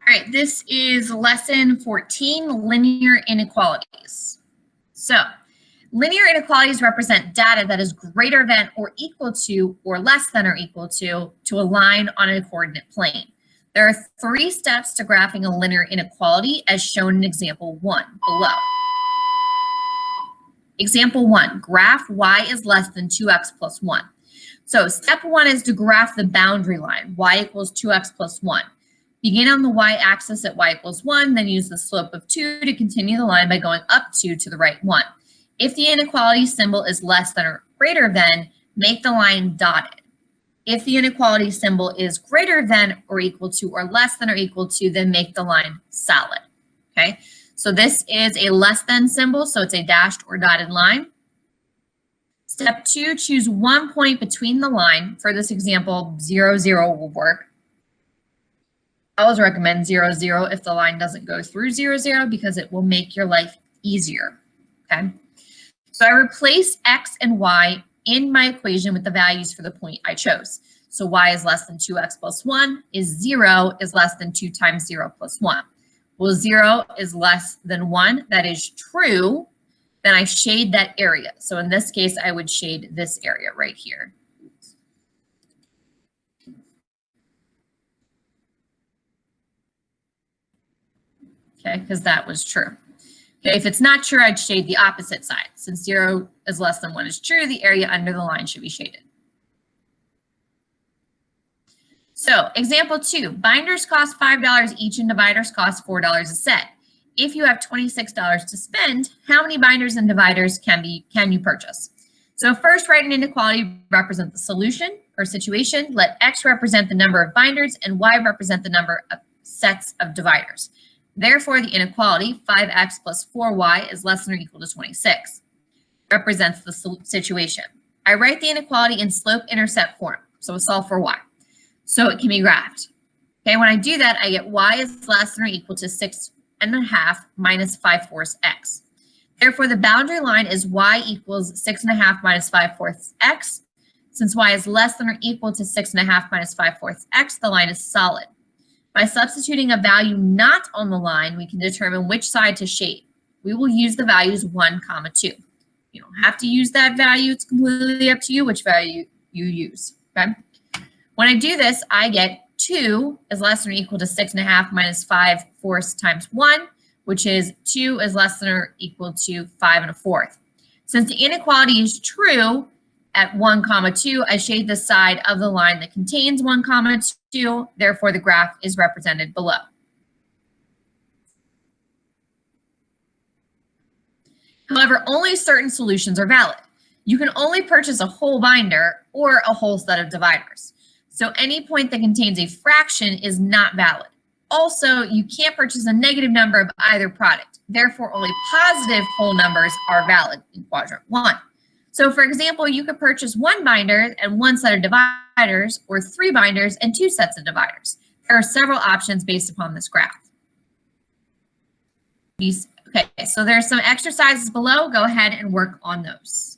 All right, this is lesson 14, linear inequalities. So, linear inequalities represent data that is greater than or equal to or less than or equal to a line on a coordinate plane. There are 3 steps to graphing a linear inequality as shown in example 1 below. Example 1, graph y is less than 2x plus 1. So step 1 is to graph the boundary line, y equals 2x plus 1. Begin on the y-axis at y equals 1, then use the slope of 2 to continue the line by going up 2 to the right 1. If the inequality symbol is less than or greater than, make the line dotted. If the inequality symbol is greater than or equal to or less than or equal to, then make the line solid. Okay, so this is a less than symbol, so it's a dashed or dotted line. Step 2, choose one point between the line. For this example, 0, 0 will work. I always recommend 0, 0 if the line doesn't go through 0, 0 because it will make your life easier, okay? So I replace x and y in my equation with the values for the point I chose. So y is less than 2x plus 1 is 0 is less than 2 times 0 plus 1. Well, 0 is less than 1. That is true. Then I shade that area. So in this case, I would shade this area right here. Okay, because that was true. Okay, if it's not true, I'd shade the opposite side. Since 0 is less than 1 is true, the area under the line should be shaded. So, example 2, binders cost $5 each and dividers cost $4 a set. If you have $26 to spend, how many binders and dividers can you purchase? So first, write an inequality represent the solution or situation. Let x represent the number of binders and y represent the number of sets of dividers. Therefore, the inequality, 5x plus 4y is less than or equal to 26, represents the situation. I write the inequality in slope-intercept form, so we'll solve for y. So it can be graphed. Okay, when I do that, I get y is less than or equal to 6.5 minus 5/4 x. Therefore, the boundary line is y equals 6.5 minus 5/4 x. Since y is less than or equal to 6.5 minus 5/4 x, the line is solid. By substituting a value not on the line, we can determine which side to shade. We will use the values 1, 2. You don't have to use that value. It's completely up to you which value you use, okay? When I do this, I get 2 is less than or equal to 6.5 minus 5/4 times 1, which is 2 is less than or equal to 5.25. Since the inequality is true at 1, 2, I shade the side of the line that contains 1, 2. Therefore, the graph is represented below. However, only certain solutions are valid. You can only purchase a whole binder or a whole set of dividers. So any point that contains a fraction is not valid. Also, you can't purchase a negative number of either product. Therefore, only positive whole numbers are valid in quadrant 1. So for example, you could purchase 1 binder and 1 set of dividers, or 3 binders and 2 sets of dividers. There are several options based upon this graph. Okay, so there are some exercises below. Go ahead and work on those.